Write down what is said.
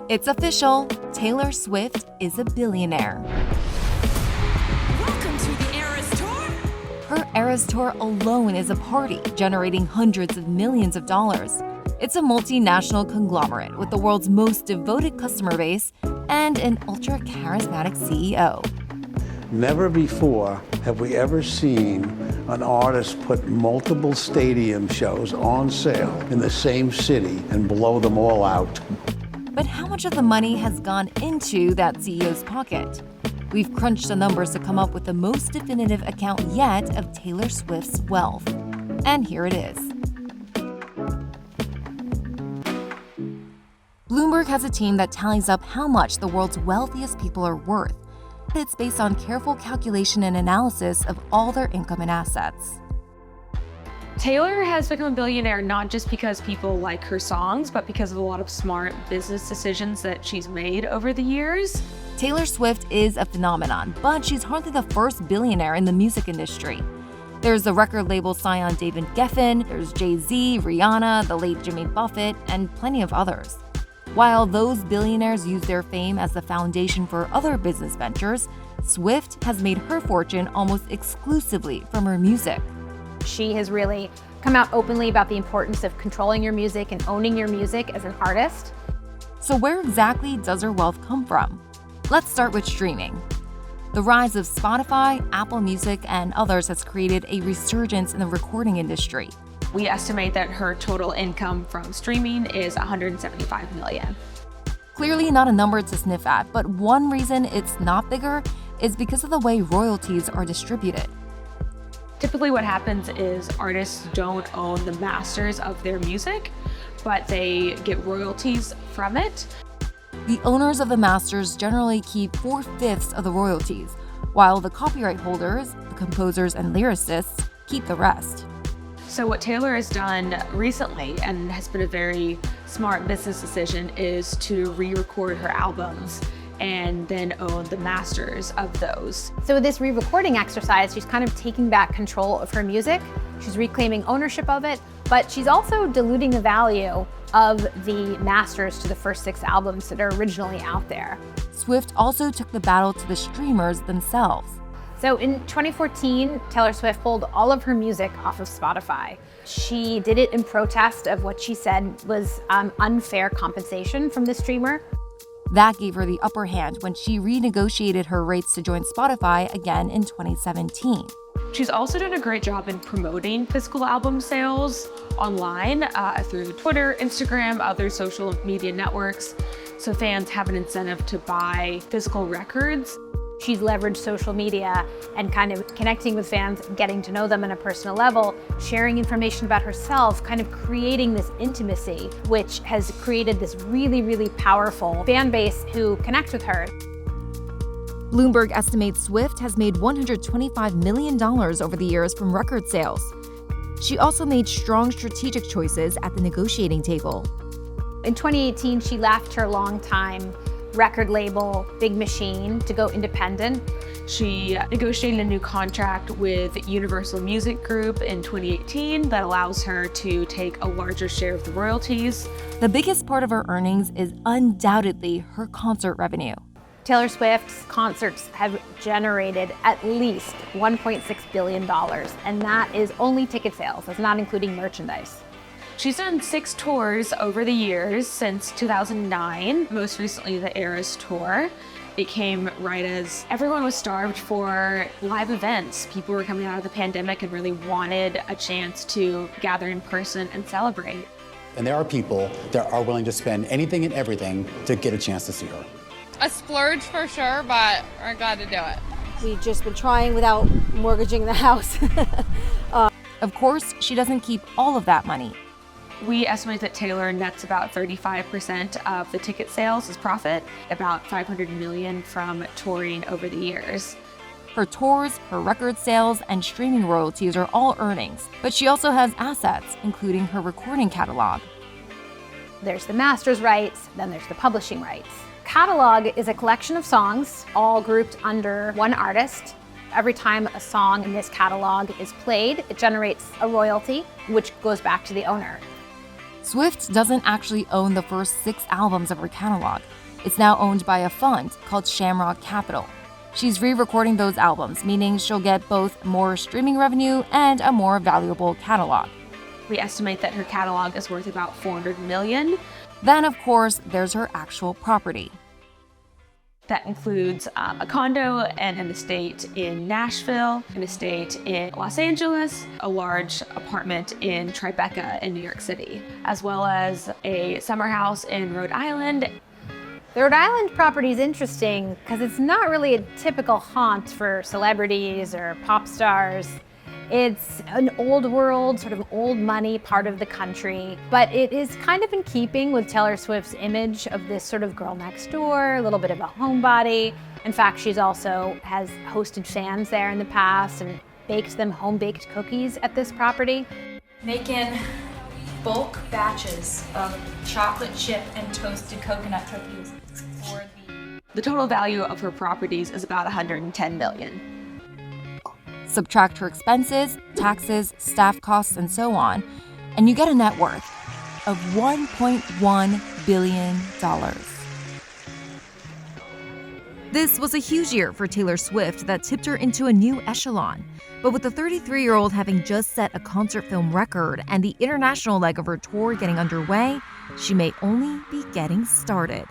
It's official. Taylor Swift is a billionaire. Welcome to the Eras Tour. Her Eras Tour alone is a party, generating hundreds of millions of dollars. It's a multinational conglomerate with the world's most devoted customer base and an ultra-charismatic CEO. Never before have we ever seen an artist put multiple stadium shows on sale in the same city and blow them all out. But how much of the money has gone into that CEO's pocket? We've crunched the numbers to come up with the most definitive account yet of Taylor Swift's wealth. And here it is. Bloomberg has a team that tallies up how much the world's wealthiest people are worth. It's based on careful calculation and analysis of all their income and assets. Taylor has become a billionaire not just because people like her songs, but because of a lot of smart business decisions that she's made over the years. Taylor Swift is a phenomenon, but she's hardly the first billionaire in the music industry. There's the record label scion David Geffen, there's Jay-Z, Rihanna, the late Jimmy Buffett, and plenty of others. While those billionaires use their fame as the foundation for other business ventures, Swift has made her fortune almost exclusively from her music. She has really come out openly about the importance of controlling your music and owning your music as an artist. So where exactly does her wealth come from? Let's start with streaming. The rise of Spotify, Apple Music, and others has created a resurgence in the recording industry. We estimate that her total income from streaming is $175 million. Clearly not a number to sniff at, but one reason it's not bigger is because of the way royalties are distributed. Typically what happens is artists don't own the masters of their music, but they get royalties from it. The owners of the masters generally keep 4/5 of the royalties, while the copyright holders, the composers and lyricists, keep the rest. So what Taylor has done recently, and has been a very smart business decision, is to re-record her albums and then own the masters of those. So with this re-recording exercise, she's kind of taking back control of her music. She's reclaiming ownership of it, but she's also diluting the value of the masters to the first 6 albums that are originally out there. Swift also took the battle to the streamers themselves. So in 2014, Taylor Swift pulled all of her music off of Spotify. She did it in protest of what she said was unfair compensation from the streamer. That gave her the upper hand when she renegotiated her rates to join Spotify again in 2017. She's also done a great job in promoting physical album sales online through Twitter, Instagram, other social media networks, so fans have an incentive to buy physical records. She's leveraged social media and kind of connecting with fans, getting to know them on a personal level, sharing information about herself, kind of creating this intimacy, which has created this really, really powerful fan base who connect with her. Bloomberg estimates Swift has made $125 million over the years from record sales. She also made strong strategic choices at the negotiating table. In 2018, she left her longtime record label, Big Machine, to go independent. She negotiated a new contract with Universal Music Group in 2018 that allows her to take a larger share of the royalties. The biggest part of her earnings is undoubtedly her concert revenue. Taylor Swift's concerts have generated at least $1.6 billion, and that is only ticket sales. That's not including merchandise. She's done 6 tours over the years since 2009, most recently the Eras Tour. It came right as everyone was starved for live events. People were coming out of the pandemic and really wanted a chance to gather in person and celebrate. And there are people that are willing to spend anything and everything to get a chance to see her. A splurge for sure, but we're glad to do it. We've just been trying without mortgaging the house. Of course, she doesn't keep all of that money. We estimate that Taylor nets about 35% of the ticket sales as profit, about $500 million from touring over the years. Her tours, her record sales, and streaming royalties are all earnings, but she also has assets, including her recording catalog. There's the master's rights, then there's the publishing rights. Catalog is a collection of songs, all grouped under one artist. Every time a song in this catalog is played, it generates a royalty, which goes back to the owner. Swift doesn't actually own the first 6 albums of her catalog. It's now owned by a fund called Shamrock Capital. She's re-recording those albums, meaning she'll get both more streaming revenue and a more valuable catalog. We estimate that her catalog is worth about $400 million. Then, of course, there's her actual property. That includes a condo and an estate in Nashville, an estate in Los Angeles, a large apartment in Tribeca in New York City, as well as a summer house in Rhode Island. The Rhode Island property is interesting because it's not really a typical haunt for celebrities or pop stars. It's an old world, sort of old money part of the country, but it is kind of in keeping with Taylor Swift's image of this sort of girl next door, a little bit of a homebody. In fact, she's also has hosted fans there in the past and baked them home-baked cookies at this property. Making bulk batches of chocolate chip and toasted coconut cookies for The total value of her properties is about $110 million. Subtract her expenses, taxes, staff costs, and so on, and you get a net worth of $1.1 billion. This was a huge year for Taylor Swift that tipped her into a new echelon. But with the 33-year-old having just set a concert film record and the international leg of her tour getting underway, she may only be getting started.